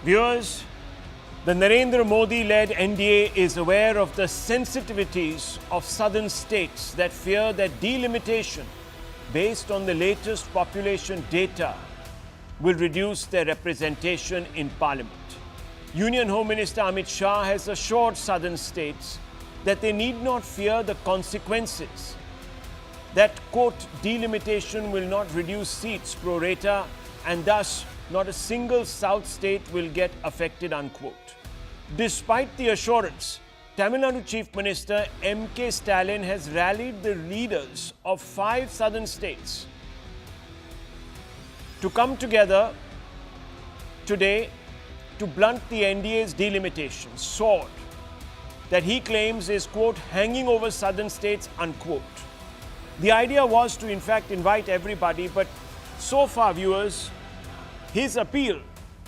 Viewers, the Narendra Modi-led NDA is aware of the sensitivities of southern states that fear that delimitation based on the latest population data will reduce their representation in parliament. Union Home Minister Amit Shah has assured southern states that they need not fear the consequences, that, quote, delimitation will not reduce seats pro rata and thus not a single South state will get affected, unquote. Despite the assurance, Tamil Nadu Chief Minister Mr Stalin has rallied the leaders of 5 southern states to come together today to blunt the NDA's delimitation sword that he claims is, quote, hanging over southern states, unquote. The idea was to, in fact, invite everybody, but so far, viewers, his appeal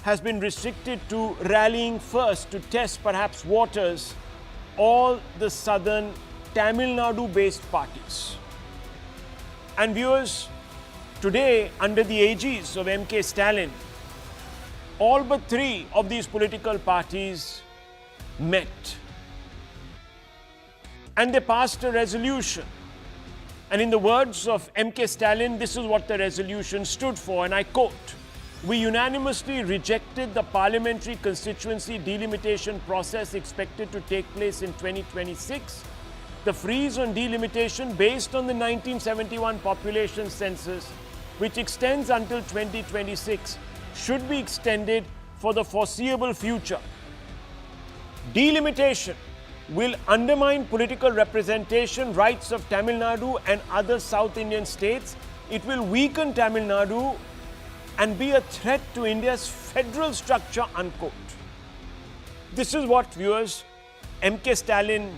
has been restricted to rallying first to test perhaps waters all the southern Tamil Nadu-based parties. And viewers, today, under the aegis of Mr Stalin, all but 3 of these political parties met. And they passed a resolution. And in the words of Mr Stalin, this is what the resolution stood for, and I quote, "We unanimously rejected the parliamentary constituency delimitation process expected to take place in 2026. The freeze on delimitation based on the 1971 population census, which extends until 2026, should be extended for the foreseeable future. Delimitation will undermine political representation rights of Tamil Nadu and other South Indian states. It will weaken Tamil Nadu and be a threat to India's federal structure," unquote. This is what, viewers, Mr Stalin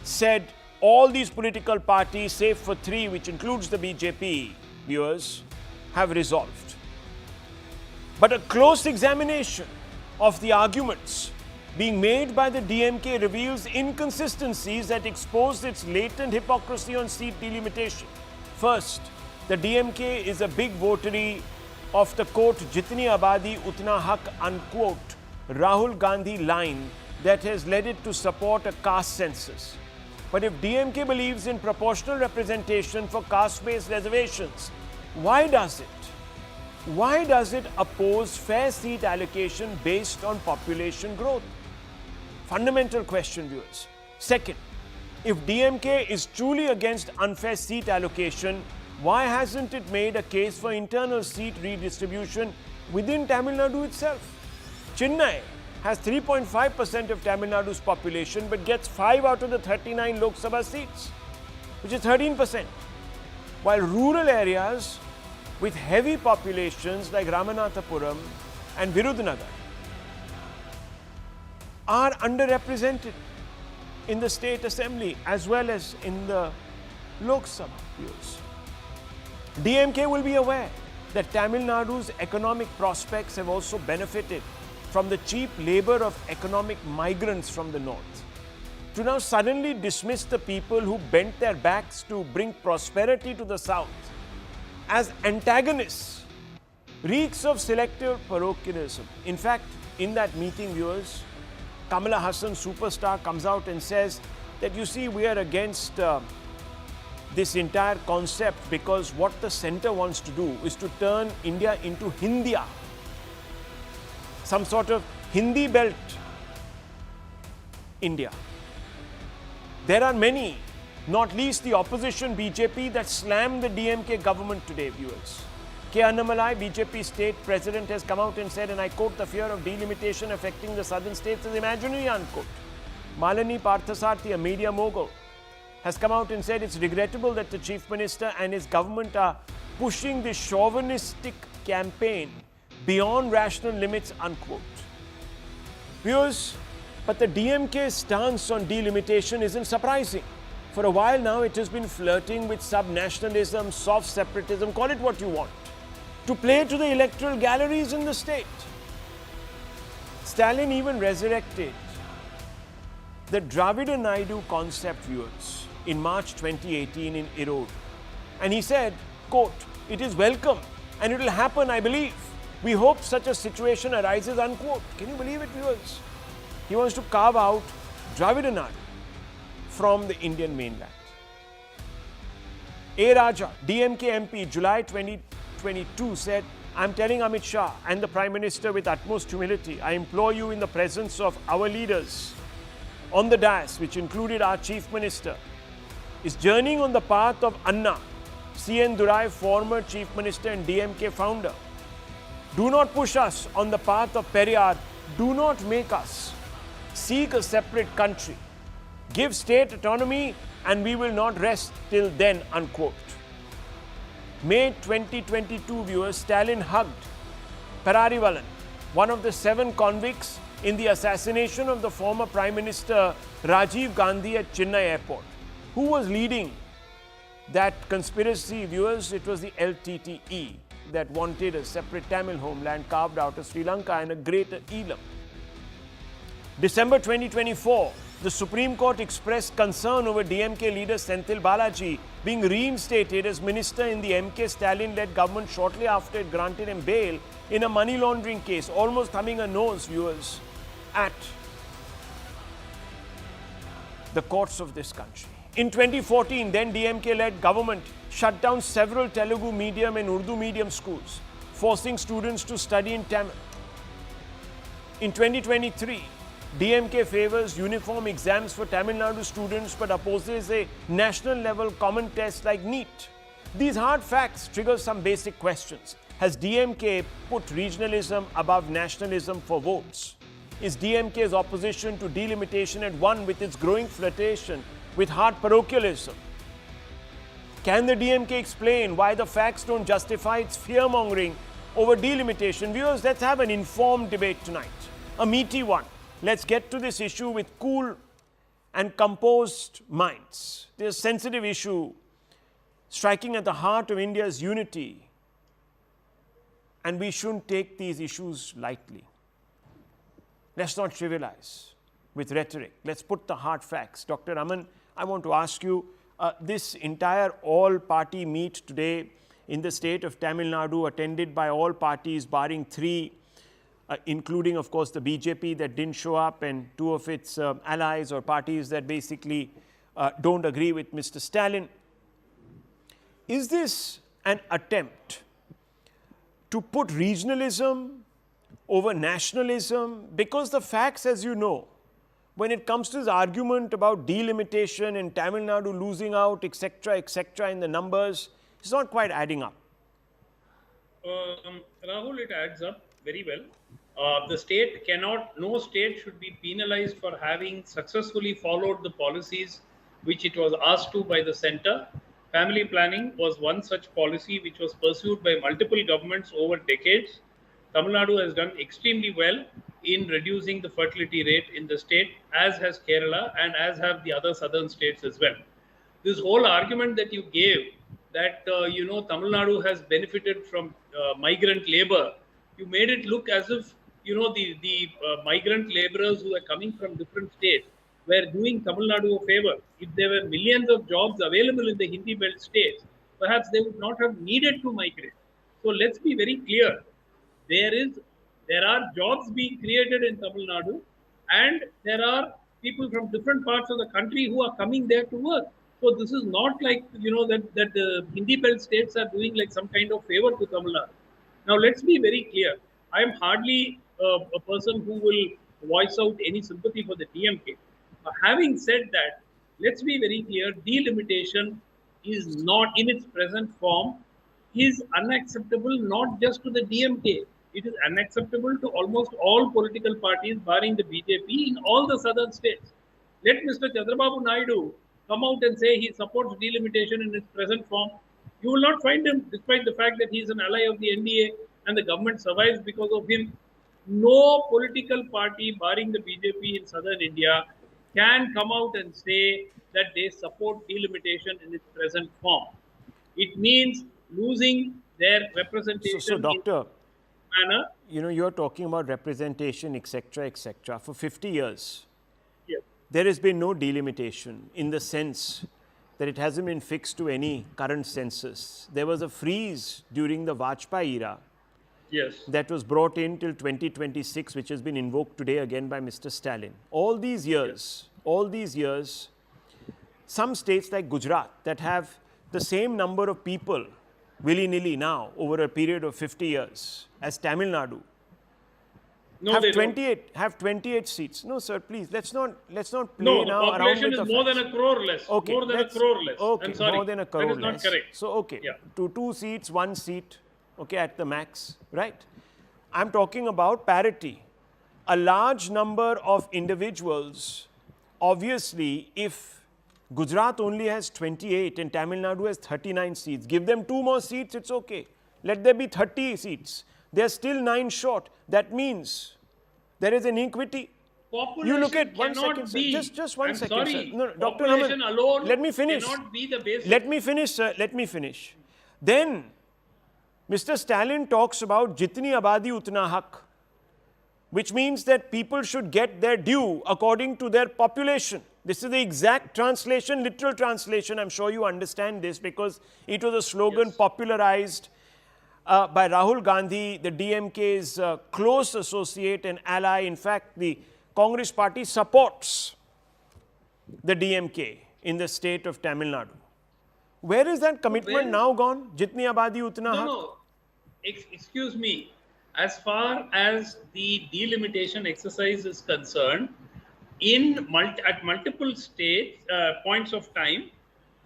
said all these political parties, save for 3, which includes the BJP, viewers, have resolved. But a close examination of the arguments being made by the DMK reveals inconsistencies that expose its latent hypocrisy on seat delimitation. First, the DMK is a big votary of the, quote, "Jitni Abadi Utna Hak," unquote, Rahul Gandhi line that has led it to support a caste census. But if DMK believes in proportional representation for caste-based reservations, why does it? Why does it oppose fair seat allocation based on population growth? Fundamental question, viewers. Second, if DMK is truly against unfair seat allocation, why hasn't it made a case for internal seat redistribution within Tamil Nadu itself? Chennai has 3.5% of Tamil Nadu's population but gets 5 out of the 39 Lok Sabha seats, which is 13%. While rural areas with heavy populations like Ramanathapuram and Virudhunagar are underrepresented in the state assembly as well as in the Lok Sabha, viewers. DMK will be aware that Tamil Nadu's economic prospects have also benefited from the cheap labor of economic migrants from the north. To now suddenly dismiss the people who bent their backs to bring prosperity to the south as antagonists reeks of selective parochialism. In fact, in that meeting, viewers, Kamala Hassan, superstar, comes out and says that, you see, we are against this entire concept because what the centre wants to do is to turn India into Hindia, some sort of Hindi belt India. There are many, not least the opposition BJP, that slammed the DMK government today, viewers. K. Annamalai, BJP state president, has come out and said, and I quote, "The fear of delimitation affecting the southern states is imaginary," unquote. Malini Parthasarthi, a media mogul, has come out and said it's regrettable that the Chief Minister and his government are pushing this chauvinistic campaign beyond rational limits, unquote. Viewers, but the DMK's stance on delimitation isn't surprising. For a while now, it has been flirting with subnationalism, soft separatism, call it what you want, to play to the electoral galleries in the state. Stalin even resurrected the Dravida Naidu concept, viewers, in March 2018 in Erode. And he said, quote, "It is welcome and it will happen, I believe, We hope such a situation arises, unquote. Can you believe it, viewers? He wants to carve out Dravida Nadu from the Indian mainland. A. Raja, DMK MP, July 2022 said, I'm telling Amit Shah and the Prime Minister with utmost humility, I implore you in the presence of our leaders on the dais, which included our Chief Minister, is journeying on the path of Anna, C.N. Durai, former Chief Minister and DMK founder. Do not push us on the path of Periyar. Do not make us seek a separate country. Give state autonomy and we will not rest till then, unquote. May 2022, viewers, Stalin hugged Pararivalan, one of the 7 convicts in the assassination of the former Prime Minister Rajiv Gandhi at Chennai airport. Who was leading that conspiracy, viewers? It was the LTTE that wanted a separate Tamil homeland carved out of Sri Lanka and a greater Elam. December 2024, the Supreme Court expressed concern over DMK leader Senthil Balaji being reinstated as minister in the MK Stalin-led government shortly after it granted him bail in a money laundering case, almost thumbing a nose, viewers, at the courts of this country. In 2014, then DMK-led government shut down several Telugu medium and Urdu medium schools, forcing students to study in Tamil. In 2023, DMK favors uniform exams for Tamil Nadu students but opposes a national level common test like NEET. These hard facts trigger some basic questions. Has DMK put regionalism above nationalism for votes? Is DMK's opposition to delimitation at one with its growing flirtation with hard parochialism? Can the DMK explain why the facts don't justify its fear-mongering over delimitation? Viewers, let's have an informed debate tonight, a meaty one. Let's get to this issue with cool and composed minds. There's a sensitive issue striking at the heart of India's unity, and we shouldn't take these issues lightly. Let's not trivialize with rhetoric. Let's put the hard facts. Dr. Aman, I want to ask you, this entire all-party meet today in the state of Tamil Nadu, attended by all parties barring 3, including, of course, the BJP that didn't show up and 2 of its allies or parties that basically don't agree with Mr. Stalin. Is this an attempt to put regionalism over nationalism? Because the facts, as you know, when it comes to this argument about delimitation and Tamil Nadu losing out, etc., in the numbers, it's not quite adding up. Rahul, it adds up very well. The state cannot, no state should be penalized for having successfully followed the policies which it was asked to by the center. Family planning was one such policy which was pursued by multiple governments over decades. Tamil Nadu has done extremely well in reducing the fertility rate in the state, as has Kerala and as have the other southern states as well. This whole argument that you gave that, Tamil Nadu has benefited from migrant labor, you made it look as if, the migrant laborers who are coming from different states were doing Tamil Nadu a favor. If there were millions of jobs available in the Hindi belt states, perhaps they would not have needed to migrate. So let's be very clear. There are jobs being created in Tamil Nadu, and there are people from different parts of the country who are coming there to work. So this is not like, that the Hindi belt states are doing like some kind of favor to Tamil Nadu. Now, let's be very clear. I am hardly a person who will voice out any sympathy for the DMK. Having said that, let's be very clear. Delimitation is not, in its present form, is unacceptable not just to the DMK. It is unacceptable to almost all political parties, barring the BJP, in all the southern states. Let Mr. Chandrababu Naidu come out and say he supports delimitation in its present form. You will not find him, despite the fact that he is an ally of the NDA and the government survives because of him. No political party, barring the BJP in southern India, can come out and say that they support delimitation in its present form. It means losing their representation. So Doctor, manner. You're talking about representation, etc., for 50 years. Yes. There has been no delimitation in the sense that it hasn't been fixed to any current census. There was a freeze during the Vajpayee era. Yes. that was brought in till 2026, which has been invoked today again by Mr. Stalin. All these years, some states like Gujarat that have the same number of people willy-nilly now over a period of 50 years as Tamil Nadu No, have they don't. 28 seats. No, sir, please, let's not play No, the now around population with is the more facts. than a crore less. Okay, More than a crore less. Okay, I'm sorry. more than a crore That is not less. correct. So, okay, Yeah. to 2 seats, 1 seat, okay, at the max, right? I'm talking about parity. A large number of individuals, obviously, if Gujarat only has 28 and Tamil Nadu has 39 seats, give them 2 more seats, it's okay. Let there be 30 seats. They're still 9 short. That means there is an equity. Population You look at one cannot second, sir. be. Just one I'm second, sorry. sir. No, Dr. Population Raman, alone let me finish. cannot be the basis. Let me finish, sir. Let me finish. Then, Mr. Stalin talks about jitni abadi utna hak, which means that people should get their due according to their population. This is the exact translation, literal translation. I'm sure you understand this because it was a slogan popularized by Rahul Gandhi, the DMK's close associate and ally. In fact, the Congress party supports the DMK in the state of Tamil Nadu. Where is that commitment now gone? Jitni abadi utna hak? No. Excuse me. As far as the delimitation exercise is concerned, at multiple states, points of time,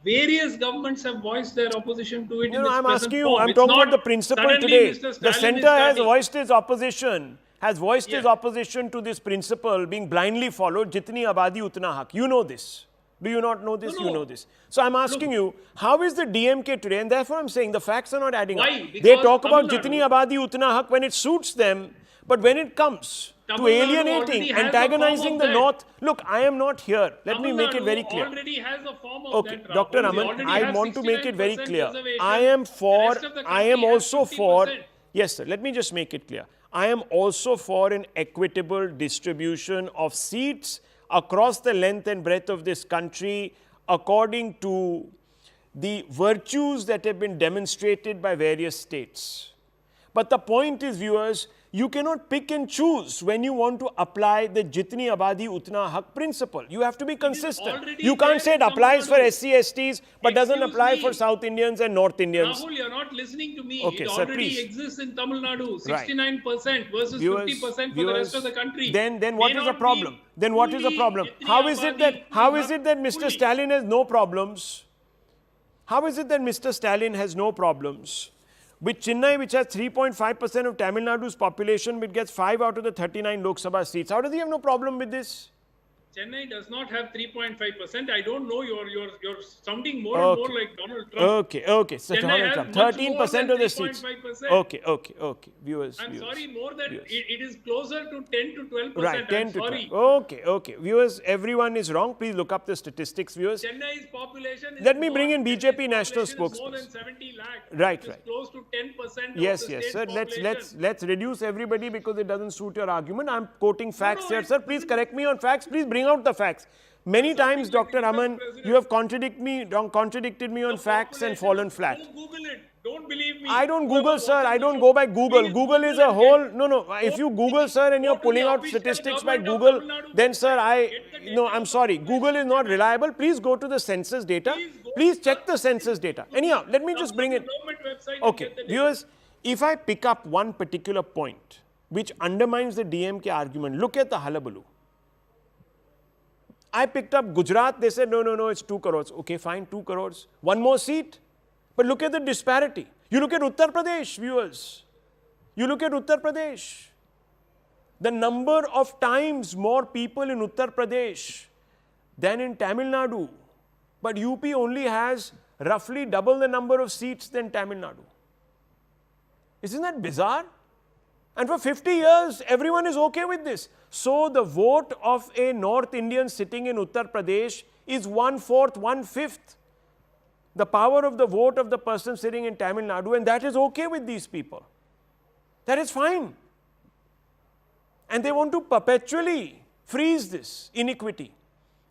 various governments have voiced their opposition to it. No, in no, its I'm present asking you, form. I'm It's talking not about the principle suddenly today. Mr. The Stalin centre has starting. voiced its opposition, its opposition to this principle being blindly followed, jitni abadi utna hak. You know this. Do you not know this? No, You no. know this. So I'm asking you, how is the DMK today? And therefore I'm saying the facts are not adding Why? up. They Because talk about Tamil jitni Nadu- abadi utna hak when it suits them, but when it comes to Tamil Nadu already alienating, has a form antagonizing of the that. north, look, I am not here. Let me Tamil make it Nadu very clear. already has a form of Okay, that. Rahul. Dr. They Raman, already I have want to make it very 69% clear. reservation. I am for, The rest of the I am country has also for, 50%. yes sir, let me just make it clear. I am also for an equitable distribution of seats across the length and breadth of this country according to the virtues that have been demonstrated by various states. But the point is, viewers, you cannot pick and choose when you want to apply the jitni abadi utna hak principle. You have to be consistent. already You can't there say it in Tamil applies for Nadu. SC, STs, but doesn't Excuse apply me. for South Indians and North Indians. Rahul, you're not listening to me. Okay, it sir, already please. exists in Tamil Nadu. Right. 69% versus Viewers, 50% for the rest of the country. Then what May is the not problem? be Then what is the fully problem? jitni How is it that abadi Mr. fully. Stalin has no problems? How is it that Mr. Stalin has no problems with Chennai, which has 3.5% of Tamil Nadu's population, which gets 5 out of the 39 Lok Sabha seats? How does he have no problem with this? Chennai does not have 3.5%. I don't know. You're sounding more Okay. and more like Donald Trump. Okay. So Chennai Donald has Trump, much 13% more than of the seats. 3.5%. Okay. Viewers. I'm viewers, sorry, more than viewers. it is closer to 10 to 12%. Right, 10 I'm to sorry. 12. Okay. Viewers, everyone is wrong. Please look up the statistics, viewers. Chennai's population is Let me bring in more- BJP Chennai's national population is more spokesperson. than 70 lakh. Right, It is right. close to 10% Yes, of the yes, state's sir. population. Let's reduce everybody because it doesn't suit your argument. I'm quoting facts here, it sir. Please correct me on facts. Please bring out the facts. Many times, like Dr. Mr. Raman, President. you have contradicted me on The facts and population fallen is- flat. Don't Google it. Don't believe me. I don't Whoever Google, sir. watches I the don't show, go by Google. please Google is and a whole. get- No. If you Google, sir, and you're Go to pulling the out official statistics by government of Google, Tamil Nadu then, sir, website. Get the data no, I'm of sorry. the Google is not reliable. Please go to the census data. Please check the census data. Anyhow, let me just bring it. Government website and Okay, get the data. viewers, if I pick up one particular point which undermines the DMK argument, look at the hullabaloo. I picked up Gujarat, they said, no, it's 2 crores. Okay, fine, 2 crores. One more seat. But look at the disparity. You look at Uttar Pradesh, viewers. You look at Uttar Pradesh. The number of times more people in Uttar Pradesh than in Tamil Nadu. But UP only has roughly double the number of seats than Tamil Nadu. Isn't that bizarre? And for 50 years, everyone is okay with this. So the vote of a North Indian sitting in Uttar Pradesh is 1/4, 1/5 the power of the vote of the person sitting in Tamil Nadu, and that is okay with these people. That is fine. And they want to perpetually freeze this inequity.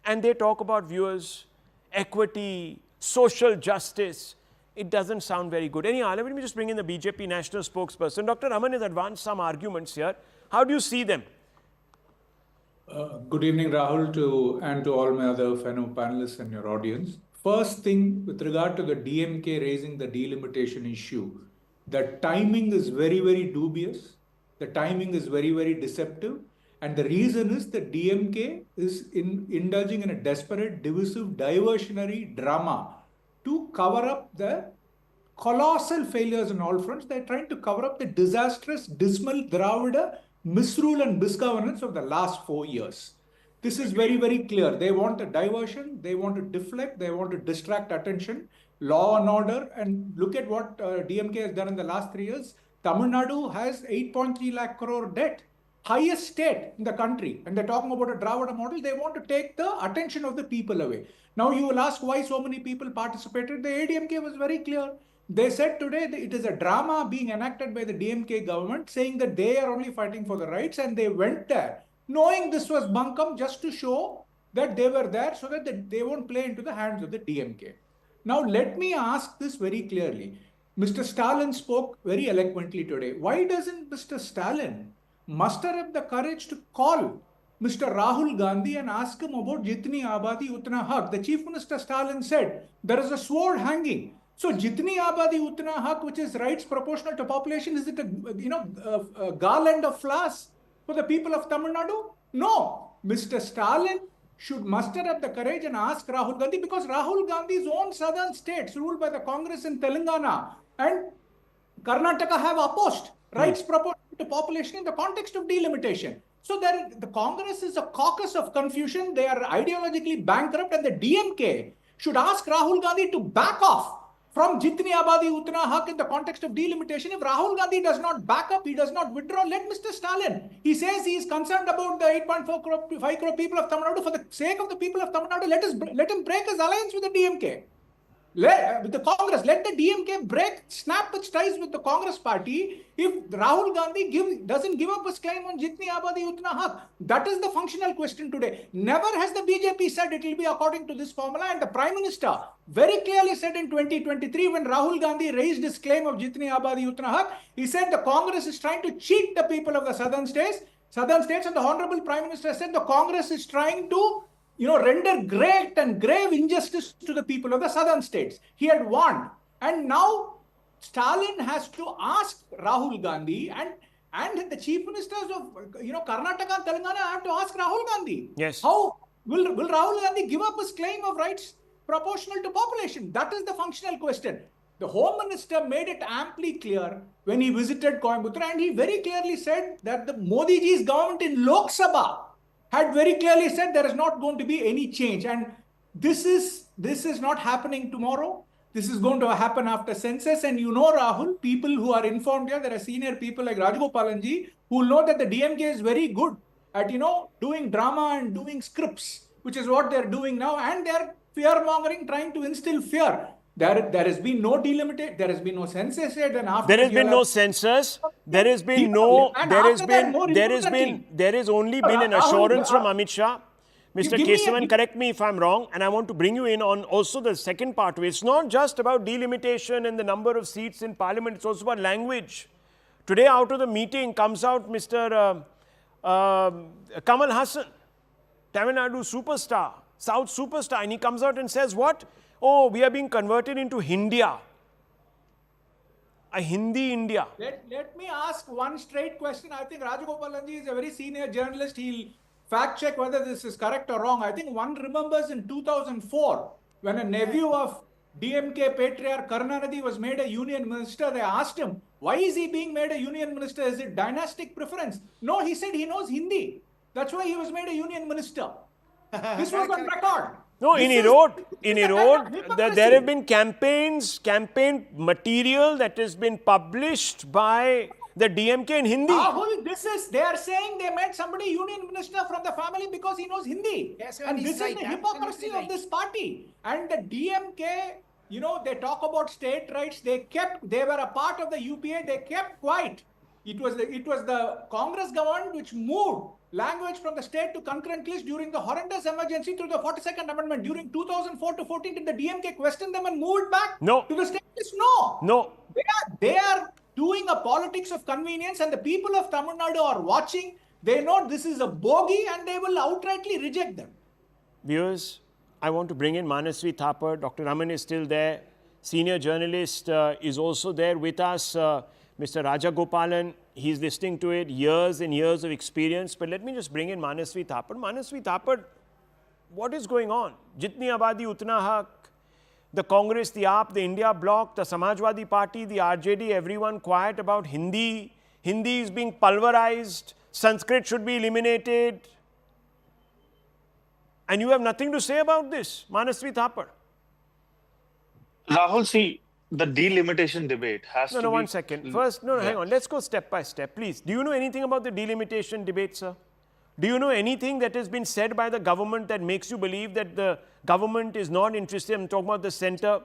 And they talk about, viewers, equity, social justice. it doesn't sound very good. Anyhow, let me just bring in the BJP national spokesperson. Dr. Raman has advanced some arguments here. How do you see them? Good evening, Rahul, and to all my other fellow panelists and your audience. First thing, with regard to the DMK raising the delimitation issue, the timing is very, very dubious. The timing is very, very deceptive. And the reason is that DMK is indulging in a desperate, divisive, diversionary drama to cover up the colossal failures on all fronts. They're trying to cover up the disastrous, dismal Dravida misrule and misgovernance of the last 4 years. This is very, very clear. They want a diversion, they want to deflect, they want to distract attention, law and order. And look at what DMK has done in the last 3 years. Tamil Nadu has 8.3 lakh crore debt, highest state in the country. And they're talking about a Dravida model. They want to take the attention of the people away. Now you will ask why so many people participated. The AIADMK was very clear. They said today that it is a drama being enacted by the DMK government saying that they are only fighting for the rights, and they went there knowing this was bunkum just to show that they were there so that they won't play into the hands of the DMK. Now let me ask this very clearly. Mr. Stalin spoke very eloquently today. Why doesn't Mr. Stalin muster up the courage to call Mr. Rahul Gandhi and ask him about Jitni Abadi Utna Haq? The Chief Minister Stalin said there is a sword hanging. So Jitni Abadi Utna Haq, which is rights proportional to population, is it a garland of flowers for the people of Tamil Nadu? No. Mr. Stalin should muster up the courage and ask Rahul Gandhi, because Rahul Gandhi's own southern states ruled by the Congress in Telangana and Karnataka have opposed rights proportional to population in the context of delimitation. So the Congress is a caucus of confusion. They are ideologically bankrupt, and the DMK should ask Rahul Gandhi to back off from Jitni Abadi Utna Haq in the context of delimitation. If Rahul Gandhi does not back up, he does not withdraw, let Mr. Stalin. He says he is concerned about the 8.5 crore people of Tamil Nadu. For the sake of the people of Tamil Nadu, let him break his alliance with the DMK. With the Congress, let the DMK snap its ties with the Congress party if Rahul Gandhi doesn't give up his claim on Jitni Abadi Utna Haq. That is the functional question today. Never has the BJP said it will be according to this formula, and the Prime Minister very clearly said in 2023 when Rahul Gandhi raised his claim of Jitni Abadi Utna Haq, he said the Congress is trying to cheat the people of the southern states, and the Honorable Prime Minister said the Congress is trying to render great and grave injustice to the people of the southern states. He had warned. And now Stalin has to ask Rahul Gandhi, and the chief ministers of Karnataka and Telangana have to ask Rahul Gandhi. Yes. How will Rahul Gandhi give up his claim of rights proportional to population? That is the functional question. The Home Minister made it amply clear when he visited Coimbatore, and he very clearly said that the Modi ji's government in Lok Sabha had very clearly said there is not going to be any change. And this is not happening tomorrow. This is going to happen after census. And Rahul, people who are informed here, there are senior people like Rajagopalanji who know that the DMK is very good at, doing drama and doing scripts, which is what they're doing now. And they're fear-mongering, trying to instill fear. There has been no delimitation, there has been no census yet, and after there has been no census, there has been there has only been an assurance from Amit Shah. Mr. Kesavan, correct me if I'm wrong, and I want to bring you in on also the second part of it. It's not just about delimitation and the number of seats in parliament, it's also about language. Today out of the meeting comes out Mr. Kamal Hassan, Tamil Nadu superstar, South superstar, and he comes out and says what? Oh, we are being converted into Hindia. A Hindi India. Let me ask one straight question. I think Rajagopalanji is a very senior journalist. He'll fact check whether this is correct or wrong. I think one remembers in 2004, when a nephew of DMK patriarch Karunanidhi was made a union minister, they asked him, why is he being made a union minister? Is it dynastic preference? No, he said he knows Hindi. That's why he was made a union minister. This was on record. No, in Erode, there have been campaign material that has been published by the DMK in Hindi. Rahul, they are saying they made somebody union minister from the family because he knows Hindi. Yes, and this is the hypocrisy of this party. And the DMK, they talk about state rights. They were a part of the UPA. They kept quiet. It was the Congress government which moved language from the state to concurrent list during the horrendous emergency through the 42nd Amendment. During 2004 to 14, did the DMK question them and move it back No. to the state list? No. No. They are doing a politics of convenience, and the people of Tamil Nadu are watching. They know this is a bogey and they will outrightly reject them. Viewers, I want to bring in Manasvi Thapar. Dr. Raman is still there. Senior journalist is also there with us. Mr. Rajagopalan, he's listening to it, years and years of experience. But let me just bring in Manasvi Thapar. Manasvi Thapar, what is going on? Jitni abadi utna hak. The Congress, the AAP, the India Bloc, the Samajwadi Party, the RJD, everyone quiet about Hindi. Hindi is being pulverized. Sanskrit should be eliminated. And you have nothing to say about this, Manasvi Thapar. Rahul, see, the delimitation debate has to be... No, 1 second. First, hang on. Let's go step by step, please. Do you know anything about the delimitation debate, sir? Do you know anything that has been said by the government that makes you believe that the government is not interested, I'm talking about the centre,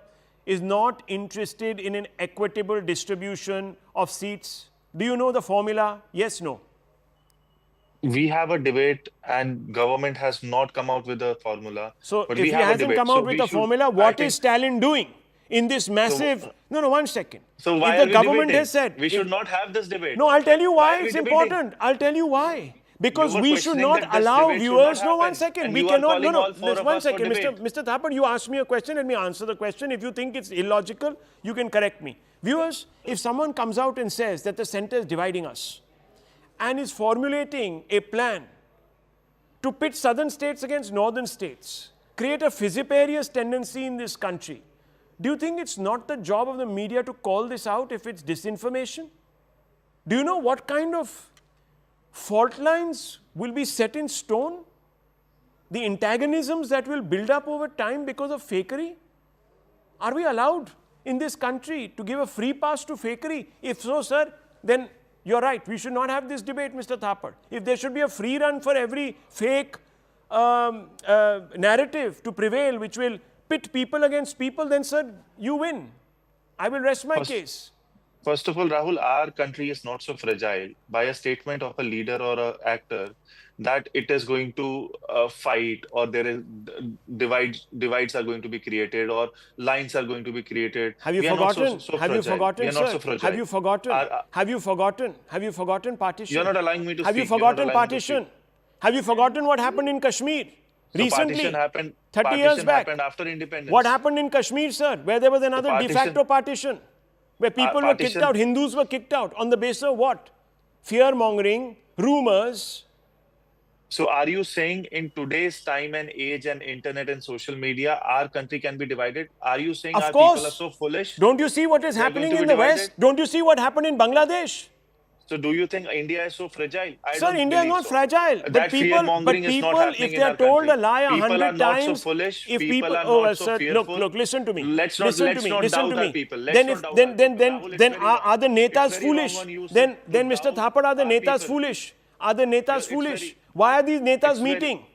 is not interested in an equitable distribution of seats? Do you know the formula? Yes, no? We have a debate and government has not come out with a formula. So but if we he have hasn't come out with a formula, what is Stalin doing in this massive... No, 1 second. So why if the government has said... We should not have this debate. No, I'll tell you why it's important. I'll tell you why. Because we should not allow viewers... No, 1 second. We cannot... No, 1 second. Mr. Thapar, you asked me a question. Let me answer the question. If you think it's illogical, you can correct me. Viewers, if someone comes out and says that the centre is dividing us and is formulating a plan to pit southern states against northern states, create a fissiparous tendency in this country, do you think it's not the job of the media to call this out if it's disinformation? Do you know what kind of fault lines will be set in stone? The antagonisms that will build up over time because of fakery? Are we allowed in this country to give a free pass to fakery? If so, sir, then you're right. We should not have this debate, Mr. Thapar. If there should be a free run for every fake narrative to prevail, which will pit people against people, then, sir, you win. I will rest my case. First of all, Rahul, our country is not so fragile by a statement of a leader or an actor that it is going to fight, or there is divides are going to be created, or lines are going to be created. Have you forgotten? Have you forgotten, sir? Have you forgotten? Have you forgotten? Have you forgotten partition? You're not allowing me to speak. Have you forgotten partition? Have you forgotten what happened in Kashmir? Recently, partition happened, 30 years back. Happened after independence. What happened in Kashmir, sir? Where there was another de facto partition, where people were kicked out, Hindus were kicked out on the basis of what? Fear-mongering, rumors. So are you saying in today's time and age and internet and social media, our country can be divided? Are you saying our people are so foolish? Don't you see what is happening in the West? Don't you see what happened in Bangladesh? So do you think India is so fragile? Sir, India is not fragile. But people, if they are told a lie 100 times, so foolish, if people are not so fearful, look, listen to me. Listen to me. People. Then are the netas foolish? Then Mr. Thapar, are the netas foolish? Are the netas foolish? Why are these netas meeting?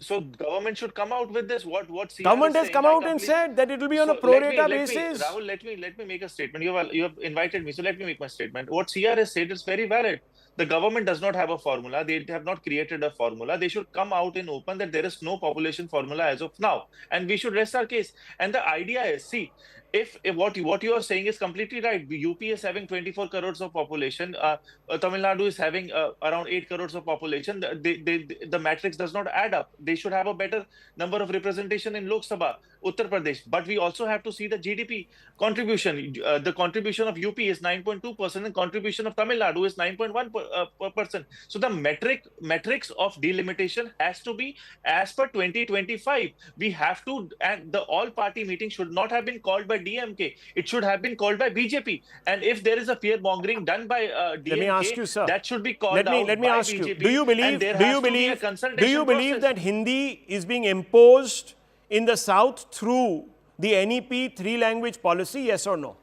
So government should come out with this. What government has come out and said that it will be on a pro rata basis. Rahul, let me make a statement. You have invited me, so let me make my statement. What CR has said is very valid. The government does not have a formula. They have not created a formula. They should come out in open that there is no population formula as of now, and we should rest our case. And the idea is, see, if what you are saying is completely right. UP is having 24 crores of population. Tamil Nadu is having around 8 crores of population. The matrix does not add up. They should have a better number of representation in Lok Sabha, Uttar Pradesh. But we also have to see the GDP contribution. The contribution of UP is 9.2% and contribution of Tamil Nadu is 9.1%. So the metrics of delimitation has to be as per 2025. We have to, and the all-party meeting should not have been called by DMK. It should have been called by BJP. And if there is a fear-mongering done by DMK, let me ask you, sir, that should be called out let me by ask BJP. You, do you believe process. that Hindi is being imposed in the South through the NEP three-language policy, yes or no?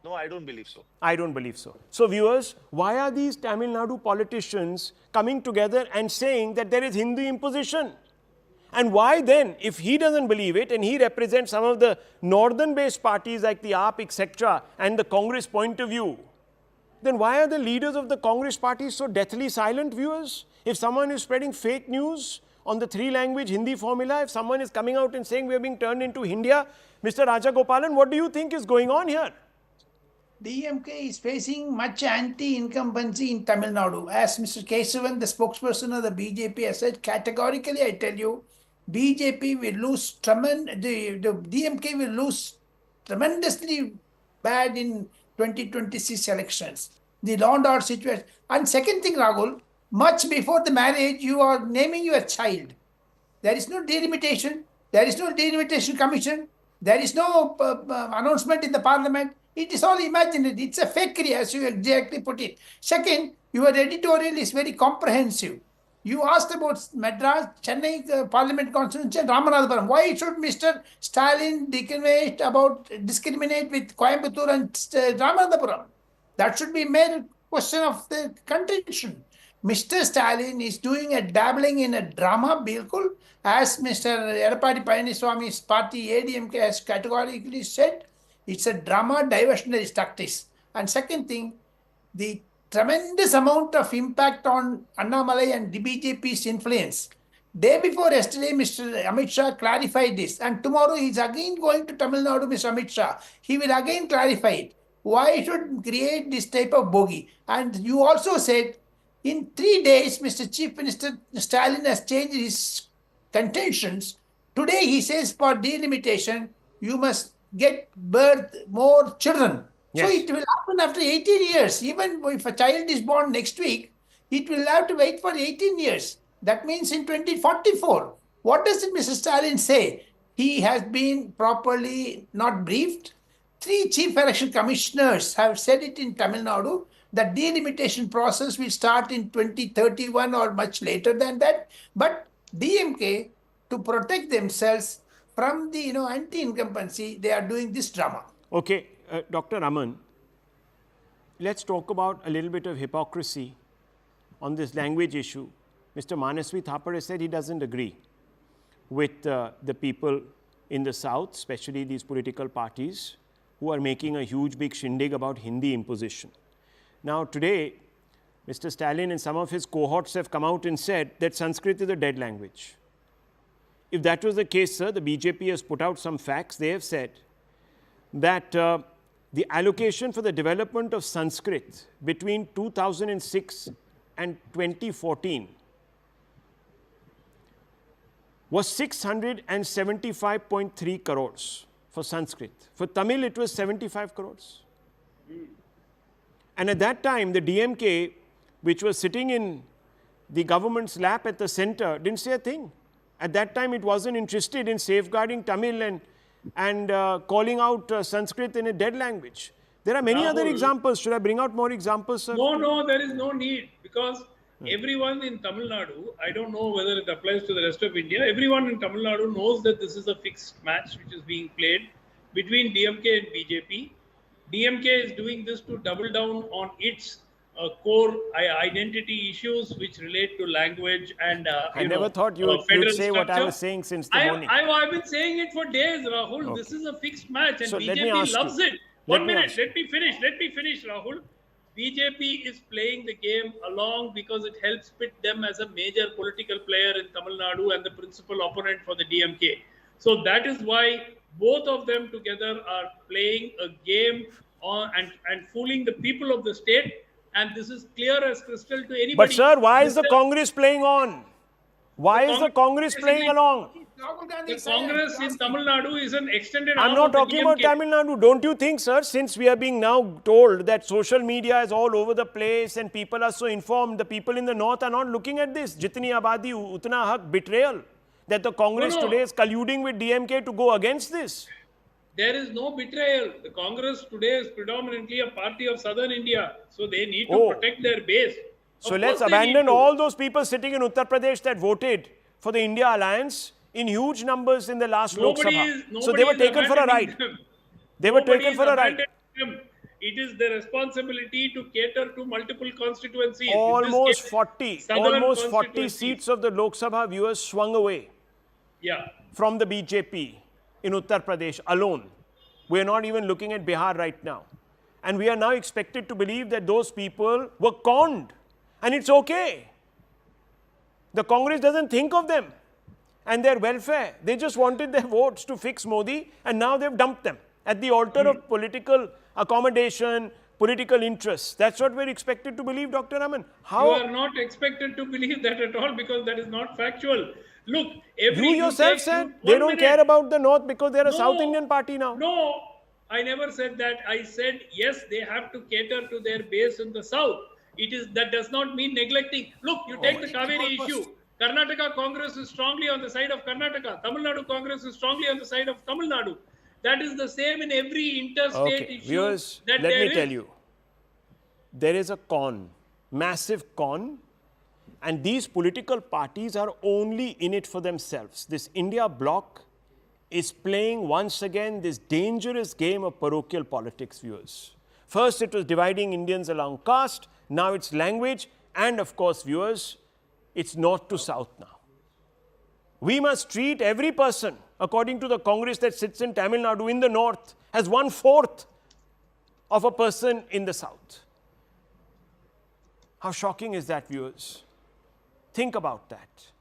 No, I don't believe so. I don't believe so. So viewers, why are these Tamil Nadu politicians coming together and saying that there is Hindi imposition? And why then, if he doesn't believe it and he represents some of the northern-based parties like the AAP, etc., and the Congress point of view, then why are the leaders of the Congress party so deathly silent, viewers? If someone is spreading fake news on the three-language Hindi formula, if someone is coming out and saying we are being turned into India, Mr. Rajagopalan, what do you think is going on here? DMK is facing much anti-incumbency in Tamil Nadu. As Mr. Kesavan, the spokesperson of the BJP, has said categorically, I tell you, BJP will lose the DMK will lose tremendously bad in 2026 elections. The law and order situation. And second thing, Rahul, much before the marriage, you are naming your child. There is no delimitation. There is no delimitation commission. There is no announcement in the parliament. It is all imaginary. It's a fakery, as you exactly put it. Second, your editorial is very comprehensive. You asked about Madras, Chennai Parliament Constituency and Ramanathapuram. Why should Mr. Stalin discriminate with Coimbatore and Ramanathapuram? That should be made a question of the contention. Mr. Stalin is doing a dabbling in a drama, bilkul, as Mr. Edappadi Palaniswamy's party AIADMK has categorically said. It's a drama diversionary tactics. And second thing, the tremendous amount of impact on Annamalai and the BJP's influence. Day before yesterday, Mr. Amit Shah clarified this. And tomorrow he's again going to Tamil Nadu, Mr. Amit Shah. He will again clarify it. Why should create this type of bogey? And you also said, in 3 days, Mr. Chief Minister Stalin has changed his contentions. Today he says for delimitation, you must get birth more children. Yes. So it will happen after 18 years. Even if a child is born next week, it will have to wait for 18 years. That means in 2044. What does Mr. Stalin say? He has been properly not briefed. 3 chief election commissioners have said it in Tamil Nadu. The delimitation process will start in 2031 or much later than that. But DMK, to protect themselves from the anti-incumbency, they are doing this drama. Okay, Dr. Raman, let's talk about a little bit of hypocrisy on this language issue. Mr. Manasvi Thapar has said he doesn't agree with the people in the South, especially these political parties, who are making a huge big shindig about Hindi imposition. Now today, Mr. Stalin and some of his cohorts have come out and said that Sanskrit is a dead language. If that was the case, sir, the BJP has put out some facts. They have said that the allocation for the development of Sanskrit between 2006 and 2014 was 675.3 crores for Sanskrit. For Tamil, it was 75 crores. And at that time, the DMK, which was sitting in the government's lap at the center, didn't say a thing. At that time, it wasn't interested in safeguarding Tamil and calling out Sanskrit in a dead language. There are many other examples. Should I bring out more examples, sir? No, there is no need, because everyone in Tamil Nadu, I don't know whether it applies to the rest of India, everyone in Tamil Nadu knows that this is a fixed match which is being played between DMK and BJP. DMK is doing this to double down on its core identity issues which relate to language and I never thought you would say what I was saying since the morning. I've been saying it for days, Rahul. Okay. This is a fixed match and so BJP loves it. 1 minute, let me finish, Rahul. BJP is playing the game along because it helps pit them as a major political player in Tamil Nadu and the principal opponent for the DMK. So that is why both of them together are playing a game and fooling the people of the state. And this is clear as crystal to anybody. But sir, why is the Congress playing on? Why is the Congress playing along? The Congress in Tamil Nadu is an extended arm I'm not of the talking about DMK. Tamil Nadu. Don't you think, sir, since we are being now told that social media is all over the place and people are so informed, the people in the north are not looking at this. Jitni abadi, utna haq, betrayal. That the Congress today is colluding with DMK to go against this. There is no betrayal. The Congress today is predominantly a party of southern India. So they need to protect their base. So let's abandon all those people sitting in Uttar Pradesh that voted for the India Alliance in huge numbers in the last Lok Sabha. So they were taken for a ride. They were taken for a ride. It is the responsibility to cater to multiple constituencies. Almost 40 seats of the Lok Sabha viewers swung away from the BJP in Uttar Pradesh alone. We're not even looking at Bihar right now. And we are now expected to believe that those people were conned. And it's okay. The Congress doesn't think of them and their welfare. They just wanted their votes to fix Modi, and now they've dumped them at the altar of political accommodation, political interests. That's what we're expected to believe, Dr. Raman. How? You are not expected to believe that at all, because that is not factual. Look, You yourself said they don't care about the North because they're a No, South Indian party now. No, I never said that. I said, yes, they have to cater to their base in the South. That does not mean neglecting. Look, you take the Kaveri issue. Karnataka Congress is strongly on the side of Karnataka. Tamil Nadu Congress is strongly on the side of Tamil Nadu. That is the same in every interstate issue. Viewers, that let there me is. tell you, there is a con, massive con, and these political parties are only in it for themselves. This India bloc is playing once again this dangerous game of parochial politics, viewers. First, it was dividing Indians along caste. Now it's language. And of course, viewers, it's north to south now. We must treat every person, according to the Congress that sits in Tamil Nadu in the north, as 1/4 of a person in the south. How shocking is that, viewers? Think about that.